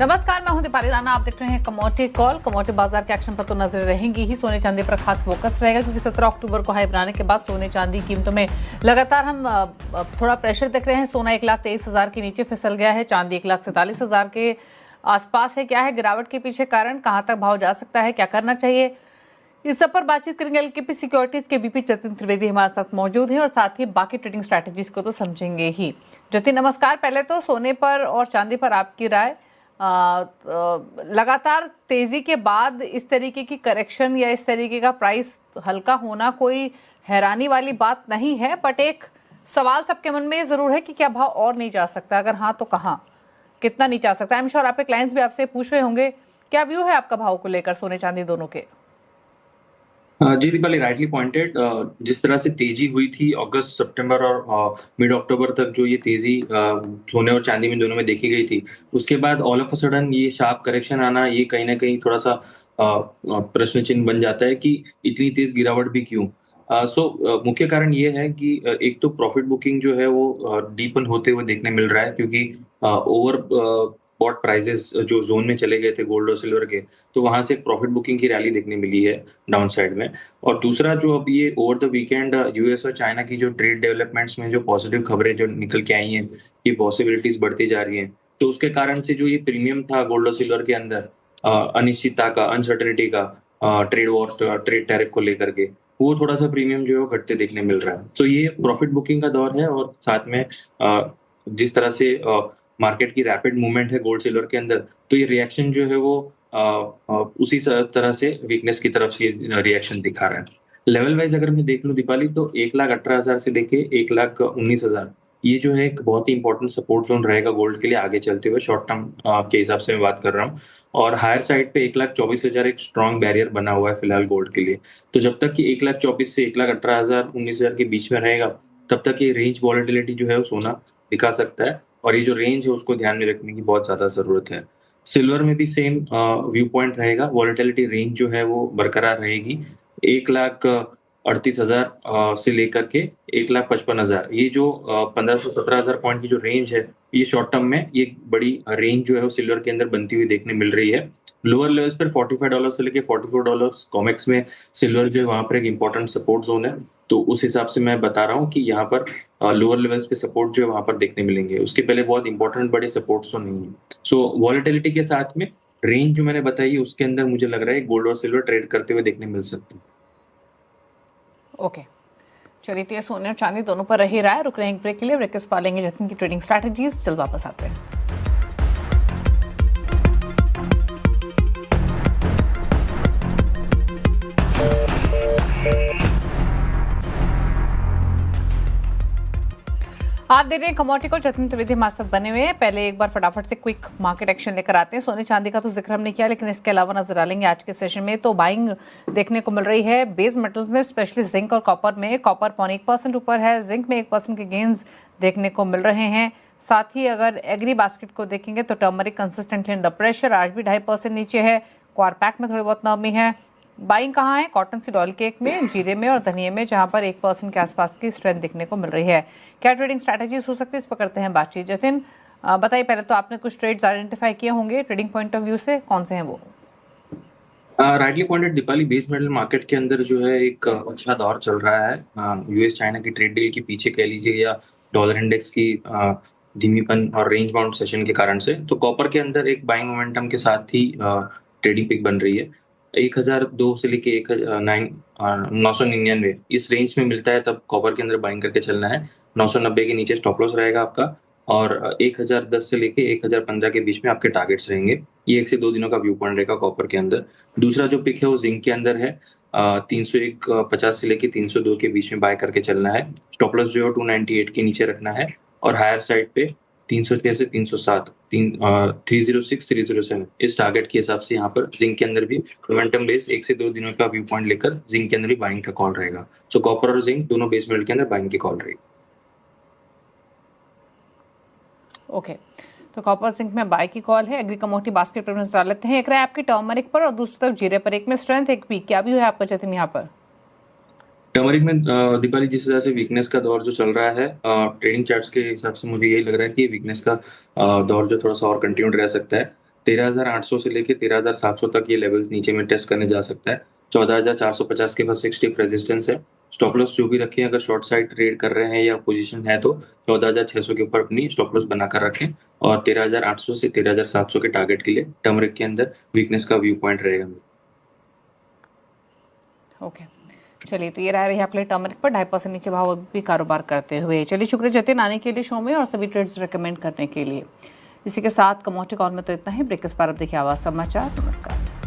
नमस्कार, मैं हूं दीपाली राणा। आप देख रहे हैं कमोडिटी कॉल। कमोडिटी बाजार के एक्शन पर तो नजर रहेंगी ही। सोने चांदी पर खास फोकस रहेगा क्योंकि 17 अक्टूबर को हाई बनाने के बाद सोने चांदी कीमतों में लगातार हम थोड़ा प्रेशर देख रहे हैं। सोना 1,23,000 के नीचे फिसल गया है, चांदी 1,47,000 के आसपास है। क्या है गिरावट के पीछे कारण, कहां तक भाव जा सकता है, क्या करना चाहिए, इस सब पर बातचीत करेंगे। एलकेपी सिक्योरिटीज के वीपी जतिन त्रिवेदी हमारे साथ मौजूद हैं और साथ ही बाकी ट्रेडिंग स्ट्रैटेजीज को तो समझेंगे ही। जतिन नमस्कार। पहले तो सोने पर और चांदी पर आपकी राय। लगातार तेजी के बाद इस तरीके की करेक्शन या इस तरीके का प्राइस हल्का होना कोई हैरानी वाली बात नहीं है, बट एक सवाल सबके मन में ये जरूर है कि क्या भाव और नहीं जा सकता, अगर हाँ तो कहाँ, कितना नहीं जा सकता। आई एम श्योर आपके क्लाइंट्स भी आपसे पूछ रहे होंगे। क्या व्यू है आपका भाव को लेकर, सोने चांदी दोनों के? जी दीपाली, राइटली पॉइंटेड। जिस तरह से तेजी हुई थी अगस्त सितंबर और मिड अक्टूबर तक, जो ये तेजी सोने और चांदी में दोनों में देखी गई थी, उसके बाद ऑल ऑफ अ सडन ये शार्प करेक्शन आना, ये कहीं ना कहीं थोड़ा सा प्रश्न चिन्ह बन जाता है कि इतनी तेज गिरावट भी क्यों। मुख्य कारण ये है कि एक तो प्रॉफिट बुकिंग जो है वो डीपन होते हुए देखने मिल रहा है, क्योंकि ओवर बॉट प्राइसेस जो जोन में चले गए थे गोल्ड और सिल्वर के, तो वहां से एक प्रॉफिट बुकिंग की रैली देखने मिली है डाउन साइड में। और दूसरा, जो अब ये ओवर द वीकेंड यूएस और चाइना की जो ट्रेड डेवलपमेंट्स में जो पॉजिटिव खबरें जो निकल के आई हैं, ये पॉसिबिलिटीज बढ़ती जा रही हैं, तो उसके कारण से जो ये प्रीमियम था गोल्ड और सिल्वर के अंदर अनिश्चितता का, अनसर्टेनिटी का, ट्रेड वॉर, ट्रेड टैरिफ को लेकर के, वो थोड़ा सा प्रीमियम जो है वो घटते देखने मिल रहा है। तो ये प्रॉफिट बुकिंग का दौर है, और साथ में जिस तरह से मार्केट की रैपिड मूवमेंट है गोल्ड सिल्वर के अंदर, तो ये रिएक्शन जो है वो उसी तरह से वीकनेस की तरफ से रिएक्शन दिखा रहा है। लेवल वाइज अगर मैं देख लूं दीपाली, तो 1,18,000 से लेके 1,19,000, ये जो है एक बहुत ही इंपॉर्टेंट सपोर्ट जोन रहेगा गोल्ड के लिए आगे चलते हुए। शॉर्ट टर्म के हिसाब से मैं बात कर रहा हूँ। और हायर साइड पे 1,24,000 एक स्ट्रॉन्ग बैरियर बना हुआ है फिलहाल गोल्ड के लिए। तो जब तक कि 1,24,000 से 1,18,000 19,000 के बीच में रहेगा, तब तक ये रेंज वॉलेटिलिटी जो है वो सोना दिखा सकता है, और ये जो रेंज है उसको ध्यान में रखने की बहुत ज्यादा जरूरत है। सिल्वर में भी सेम व्यू पॉइंट रहेगा, वॉलेटिलिटी रेंज जो है वो बरकरार रहेगी। 1,38,000 से लेकर के 1,55,000, ये जो 15 से 17,000 पॉइंट की जो रेंज है, ये शॉर्ट टर्म में ये बड़ी रेंज जो है वो सिल्वर के अंदर बनती हुई देखने मिल रही है। लोअर लेवल्स पर $45 से लेके $44 कॉमेक्स में सिल्वर जो है वहां पर एक इंपॉर्टेंट सपोर्ट जोन है। तो उस हिसाब से मैं बता रहा हूँ कि यहाँ पर लोअर लेवल्स पे सपोर्ट जो है वहां पर देखने मिलेंगे। उसके पहले बहुत इंपॉर्टेंट बड़े सपोर्ट्स तो नहीं है। सो वॉलेटिलिटी के साथ में रेंज जो मैंने बताई, उसके अंदर मुझे लग रहा है गोल्ड और सिल्वर ट्रेड करते हुए देखने मिल सकते हैं। ओके, चलिए, तो ये सोने और चांदी दोनों पर रही रहा है। रुक रहे हैं एक ब्रेक के लिए। ब्रेक के बाद लेंगे जतिन की ट्रेडिंग स्ट्रैटेजीज। जल्द वापस आते हैं। आप दे रहे हैं कमोडिटी को। जतिन त्रिवेदी हमारे साथ बने हुए हैं। पहले एक बार फटाफट से क्विक मार्केट एक्शन लेकर आते हैं। सोने चांदी का तो जिक्र हमने किया, लेकिन इसके अलावा नजर डालेंगे आज के सेशन में तो बाइंग देखने को मिल रही है बेस मेटल्स में, स्पेशली जिंक और कॉपर में। कॉपर 0.1% ऊपर है, जिंक में 1% के गेंस देखने को मिल रहे हैं। साथ ही अगर एग्री बास्केट को देखेंगे तो टर्मरिक कंसिस्टेंटली अंडर प्रेशर, आज भी 2.5% नीचे है। क्वारपैक में थोड़ी बहुत नरमी है। बाइंग कहाँ है? कॉटन सीड ऑयल केक में, जीरे में और धनिये में, जहां पर 1% के आसपास की स्ट्रेंथ देखने को मिल रही है। क्या ट्रेडिंग स्ट्रैटेजीज हो सकती है, इस पर करते हैं बातचीत। जतिन बताइए, पहले तो आपने कुछ ट्रेड्स आइडेंटिफाई किए होंगे ट्रेडिंग पॉइंट ऑफ व्यू से, कौन से हैं वो? Rightly pointed Deepali, base metal market के अंदर जो है एक अच्छा दौर चल रहा है। यूएस चाइना की ट्रेड डील के पीछे कह लीजिए, या डॉलर इंडेक्स की धीमीपन और रेंज बाउंड सेशन के कारण से, तो कॉपर के अंदर एक बाइंग मोमेंटम के साथ ही ट्रेडिंग पिक बन रही है। 1,002 से लेके 999 इस रेंज में मिलता है, तब कॉपर के अंदर बाइंग करके चलना है। 990 के नीचे स्टॉप लॉस रहेगा आपका, और 1,010 से लेके 1,015 के बीच में आपके टारगेट्स रहेंगे। ये 1 से 2 दिनों का व्यू पॉइंट रहेगा कॉपर के अंदर। दूसरा जो पिक है वो जिंक के अंदर है। 301.50 से लेके 302 के बीच में बाय करके चलना है। स्टॉप लॉस जो है 298 के नीचे रखना है, और हायर साइड पे 306 से 307, 306, 307 इस टारगेट के हिसाब से यहाँ पर जिंक के अंदर भी मोमेंटम बेस 1 से 2 दिनों का व्यू पॉइंट लेकर जिंक के अंदर भी बाइंग का कॉल रहेगा। सो कॉपर और जिंक दोनों बेस मेटल के अंदर बाइंग की कॉल रहेगी। ओके, तो कॉपर जिंक में बाय की कॉल है। एग्री कमोडिटी बास्केट पर नजर डाल लेते हैं। एक रहा है आपकी टर्मरिक पर और दूसरी तरफ जीरे पर। एक में स्ट्रेंथ, एक वीक। क्या भी है आपका जतिन यहाँ पर? टर्मरिक में दीपाली, जिस तरह से वीकनेस का दौर जो चल रहा है, ट्रेडिंग चार्ट्स के हिसाब से मुझे यही लग रहा है कि वीकनेस का दौर जो थोड़ा सा और कंटिन्यूड रह सकता है। 13,800 से लेके 13,700 तक ये लेवल्स नीचे में टेस्ट करने जा सकता है। 14,450 के पास एक स्टिफ रेजिस्टेंस है। स्टॉप लॉस जो भी रखें, अगर शॉर्ट साइड ट्रेड कर रहे हैं या पोजीशन है तो 14,600 के ऊपर अपनी स्टॉप लॉस बनाकर रखें और 13,800 से 13,700 के टारगेट के लिए टर्मरिक के अंदर वीकनेस का व्यू पॉइंट रहेगा। ओके, चलिए, तो ये रह रही है आपके लिए टर्मरिक पर 2.5% नीचे भाव अभी भी कारोबार करते हुए। चलिए, शुक्रिया जतिन आने के लिए शो में और सभी ट्रेड्स रेकमेंड करने के लिए। इसी के साथ कमोडिटी कॉल में तो इतना ही। ब्रेक के बाद अब देखिए आवाज समाचार। नमस्कार।